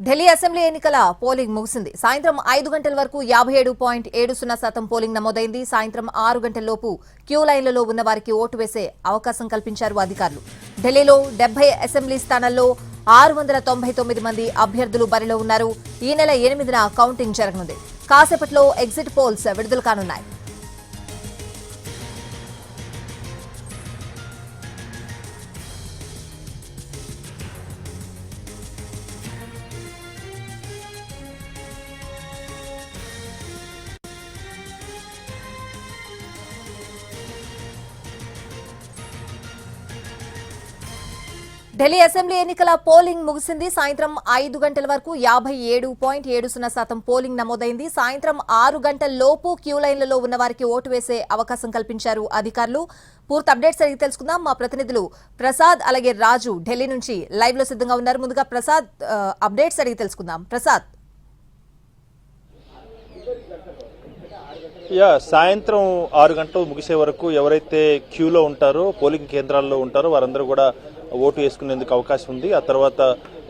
Delhi assembly ఎన్నికల polling ముగిసింది. సాయంత్రం 5 గంటల వరకు 57.70% పోలింగ్ నమోదైంది. సాయంత్రం 6 గంటలలోపు క్యూ లైన్లలో ఉన్న వారికి ఓటు వేసే అవకాశం కల్పించారు అధికారులు. ఢిల్లీలో 70 అసెంబ్లీ స్థానాల్లో 699 మంది అభ్యర్థులు బరిలో ఉన్నారు. ఈ నెల 8న కౌంటింగ్ జరగనుంది. కాసేపట్లో ఎగ్జిట్ పోల్స్ విడుదల కానున్నాయి. ఢిల్లీ అసెంబ్లీ ఎన్నికల పోలింగ్ ముగిసింది. సాయంత్రం 5 గంటల వరకు 57.70% పోలింగ్ నమోదైంది. సాయంత్రం 6 గంటల లోపు క్యూ లైన్లలో ఉన్న వారికి ఓటు వేసే అవకాశం కల్పించారు అధికారులు. పూర్తి అప్డేట్స్ అడిగి తెలుసుకుందాం. మా ప్రతినిధులు ప్రసాద్ అలాగే రాజు ఢిల్లీ నుంచి లైవ్ లో సిద్ధంగా ఉన్నారు. ముందుగా ప్రసాద్, అప్డేట్స్ అడిగి తెలుసుకుందాం. ప్రసాద్, సాయంత్రం 6 గంటలు ముగిసే వరకు ఎవరైతే క్యూలో ఉంటారో, పోలింగ్ కేంద్రాల్లో ఉంటారో వారందరూ కూడా ఓటు వేసుకునేందుకు అవకాశం ఉంది. ఆ తర్వాత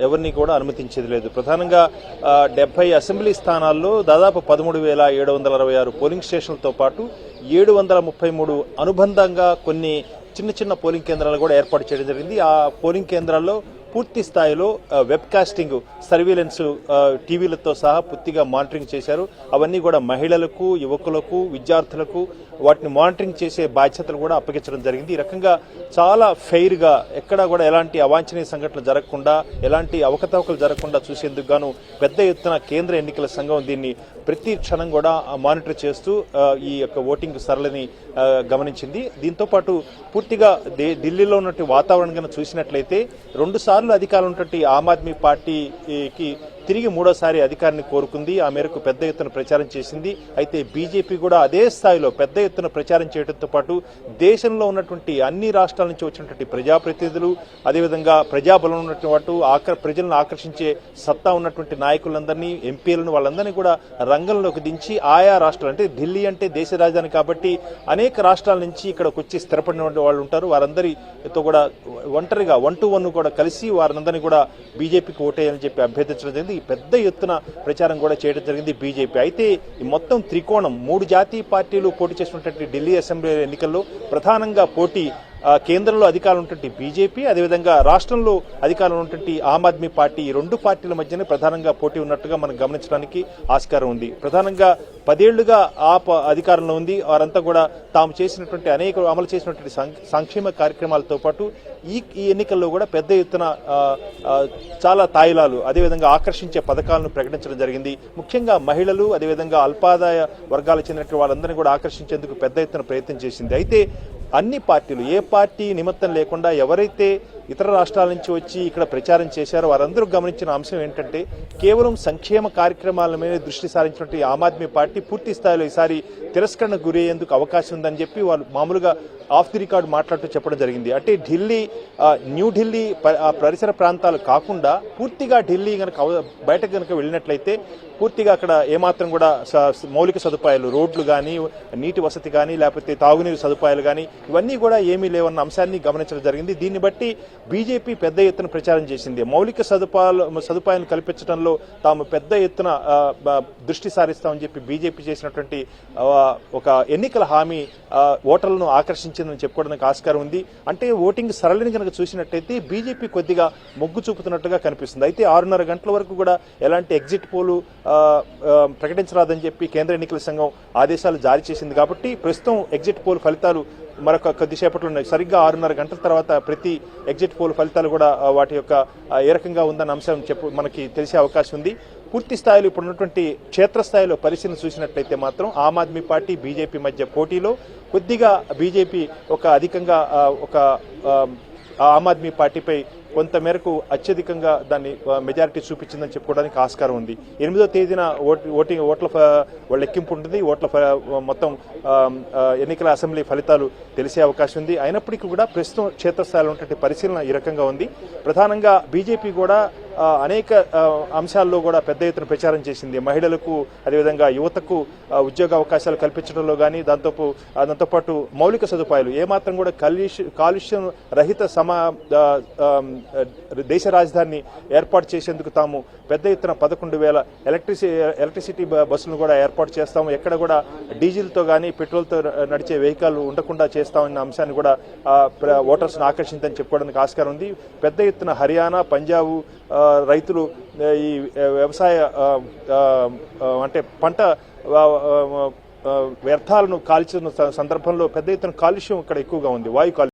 ఎవరిని కూడా అనుమతించేది లేదు. ప్రధానంగా 70 అసెంబ్లీ స్థానాల్లో దాదాపు 13,766 పోలింగ్ స్టేషన్లతో పాటు 733 అనుబంధంగా కొన్ని చిన్న చిన్న పోలింగ్ కేంద్రాలు కూడా ఏర్పాటు చేయడం జరిగింది. ఆ పోలింగ్ కేంద్రాల్లో పూర్తి స్థాయిలో వెబ్ కాస్టింగ్, సర్వీలెన్స్ టీవీలతో సహా పూర్తిగా మానిటరింగ్ చేశారు. అవన్నీ కూడా మహిళలకు, యువకులకు, విద్యార్థులకు వాటిని మానిటరింగ్ చేసే బాధ్యతలు కూడా అప్పగించడం జరిగింది. ఈ రకంగా చాలా ఫెయిర్గా, ఎక్కడా కూడా ఎలాంటి అవాంఛనీయ సంఘటనలు జరగకుండా, ఎలాంటి అవకతవకలు జరగకుండా చూసేందుకు గాను పెద్ద ఎత్తున కేంద్ర ఎన్నికల సంఘం దీన్ని ప్రతి క్షణం కూడా మానిటర్ చేస్తూ ఈ యొక్క ఓటింగ్ సరళిని గమనించింది. దీంతో పాటు పూర్తిగా ఢిల్లీలో ఉన్నటువంటి వాతావరణం కనుక చూసినట్లయితే 2 సార్లు అధికారంలో ఉన్నటువంటి ఆమ్ ఆద్మీ పార్టీకి తిరిగి 3వసారి అధికారాన్ని కోరుకుంది. ఆ మేరకు పెద్ద ఎత్తున ప్రచారం చేసింది. అయితే బీజేపీ కూడా అదే స్థాయిలో పెద్ద ఎత్తున ప్రచారం చేయడంతో పాటు దేశంలో ఉన్నటువంటి అన్ని రాష్ట్రాల నుంచి వచ్చినటువంటి ప్రజాప్రతినిధులు, అదేవిధంగా ప్రజాబలం ఉన్నటువంటి ప్రజలను ఆకర్షించే సత్తా ఉన్నటువంటి నాయకులందరినీ, ఎంపీలను, వాళ్ళందరినీ కూడా రంగంలోకి దించి ఆయా రాష్ట్రాలు, అంటే ఢిల్లీ అంటే దేశ రాజధాని కాబట్టి అనేక రాష్ట్రాల నుంచి ఇక్కడికి వచ్చి స్థిరపడిన వాళ్ళు ఉంటారు. వారందరితో కూడా ఒంటరిగా 1 to 1 కూడా కలిసి వారందరినీ కూడా బీజేపీకి ఓటేయాలని చెప్పి అభ్యర్థించడం జరిగింది. పెద్ద ఎత్తున ప్రచారం కూడా చేయడం జరిగింది బీజేపీ. అయితే ఈ మొత్తం త్రికోణం 3 జాతీయ పార్టీలు పోటీ చేసినటువంటి ఢిల్లీ అసెంబ్లీ ఎన్నికల్లో ప్రధానంగా పోటీ కేంద్రంలో అధికారంలో ఉన్నటువంటి బీజేపీ, అదేవిధంగా రాష్ట్రంలో అధికారంలో ఉన్నటువంటి ఆమ్ ఆద్మీ పార్టీ, ఈ 2 పార్టీల మధ్యనే ప్రధానంగా పోటీ ఉన్నట్టుగా మనం గమనించడానికి ఆస్కారం ఉంది. ప్రధానంగా 10 ఏళ్లుగా అధికారంలో ఉంది. వారంతా కూడా తాము చేసినటువంటి అమలు చేసినటువంటి సంక్షేమ కార్యక్రమాలతో పాటు ఈ ఎన్నికల్లో కూడా పెద్ద ఎత్తున చాలా తాయిలాలు, అదేవిధంగా ఆకర్షించే పథకాలను ప్రకటించడం జరిగింది. ముఖ్యంగా మహిళలు, అదేవిధంగా అల్పాదాయ వర్గాలకు చెందినటువంటి వాళ్ళందరినీ కూడా ఆకర్షించేందుకు పెద్ద ఎత్తున ప్రయత్నం చేసింది. అయితే అన్ని పార్టీలు, ఏ పార్టీ నిమిత్తం లేకుండా ఎవరైతే ఇతర రాష్ట్రాల నుంచి వచ్చి ఇక్కడ ప్రచారం చేశారో వారందరూ గమనించిన అంశం ఏంటంటే కేవలం సంక్షేమ కార్యక్రమాల మీద దృష్టి సారించినట్టు ఆమ్ ఆద్మీ పార్టీ పూర్తి స్థాయిలో ఈసారి తిరస్కరణకు గురయ్యేందుకు అవకాశం ఉందని చెప్పి వాళ్ళు మామూలుగా ఆఫ్ ది రికార్డు మాట్లాడుతూ చెప్పడం జరిగింది. అంటే న్యూఢిల్లీ పరిసర ప్రాంతాలు కాకుండా పూర్తిగా ఢిల్లీ కనుక బయటకు కనుక వెళ్ళినట్లయితే పూర్తిగా అక్కడ ఏమాత్రం కూడా మౌలిక సదుపాయాలు, రోడ్లు కానీ, నీటి వసతి కానీ, లేకపోతే తాగునీరు సదుపాయాలు కానీ ఇవన్నీ కూడా ఏమీ లేవన్న అంశాన్ని గమనించడం జరిగింది. దీన్ని బట్టి బీజేపీ పెద్ద ఎత్తున ప్రచారం చేసింది. మౌలిక సదుపాయాలను కల్పించడంలో తాము పెద్ద ఎత్తున దృష్టి సారిస్తామని చెప్పి బీజేపీ చేసినటువంటి ఒక ఎన్నికల హామీ ఓటర్లను ఆకర్షించిందని చెప్పుకోవడానికి ఆస్కారం ఉంది. అంటే ఓటింగ్ సరళిని కనుక చూసినట్టయితే బీజేపీ కొద్దిగా మొగ్గు చూపుతున్నట్టుగా కనిపిస్తుంది. అయితే 6:30 గంటల వరకు కూడా ఎలాంటి ఎగ్జిట్ పోలు ప్రకటించరాదని చెప్పి కేంద్ర ఎన్నికల సంఘం ఆదేశాలు జారీ చేసింది. కాబట్టి ప్రస్తుతం ఎగ్జిట్ పోల్ ఫలితాలు మరొక కొద్దిసేపట్లో ఉన్నాయి. సరిగ్గా 6:30 గంటల తర్వాత ప్రతి ఎగ్జిట్ పోల్ ఫలితాలు కూడా వాటి యొక్క ఏ రకంగా ఉందన్న అంశం మనకి తెలిసే అవకాశం ఉంది. పూర్తి స్థాయిలో ఇప్పుడు ఉన్నటువంటి క్షేత్రస్థాయిలో పరిశీలన చూసినట్లయితే మాత్రం ఆమ్ ఆద్మీ పార్టీ, బీజేపీ మధ్య పోటీలో కొద్దిగా బీజేపీ అధికంగా ఆమ్ ఆద్మీ పార్టీపై కొంత మేరకు అత్యధికంగా దాన్ని మెజారిటీ చూపించిందని చెప్పుకోవడానికి ఆస్కారం ఉంది. 8వ తేదీన ఓట్ల లెక్కింపు ఉంటుంది. మొత్తం ఎన్నికల అసెంబ్లీ ఫలితాలు తెలిసే అవకాశం ఉంది. అయినప్పటికీ కూడా ప్రస్తుతం క్షేత్రస్థాయిలో ఉన్నటువంటి పరిశీలన ఈ రకంగా ఉంది. ప్రధానంగా బీజేపీ కూడా అనేక అంశాల్లో కూడా పెద్ద ఎత్తున ప్రచారం చేసింది. మహిళలకు అదేవిధంగా యువతకు ఉద్యోగ అవకాశాలు కల్పించడంలో కానీ దాంతోపాటు మౌలిక సదుపాయాలు ఏమాత్రం కూడా కాలుష్యం రహిత దేశ రాజధానిని ఏర్పాటు చేసేందుకు తాము పెద్ద ఎత్తున 11,000 ఎలక్ట్రిసిటీ బస్సులను కూడా ఏర్పాటు చేస్తాము, ఎక్కడ కూడా డీజిల్తో కానీ పెట్రోల్తో నడిచే వెహికల్ ఉండకుండా చేస్తామన్న అంశాన్ని కూడా ఓటర్స్ను ఆకర్షించని చెప్పుకోవడానికి ఆస్కారం ఉంది. పెద్ద ఎత్తున హర్యానా, పంజాబ్ రైతులు ఈ వ్యవసాయ అంటే పంట వ్యర్థాలను కాల్చిన సందర్భంలో పెద్ద ఎత్తున కాలుష్యం ఇక్కడ ఎక్కువగా ఉంది, వాయు కాలుష్యం.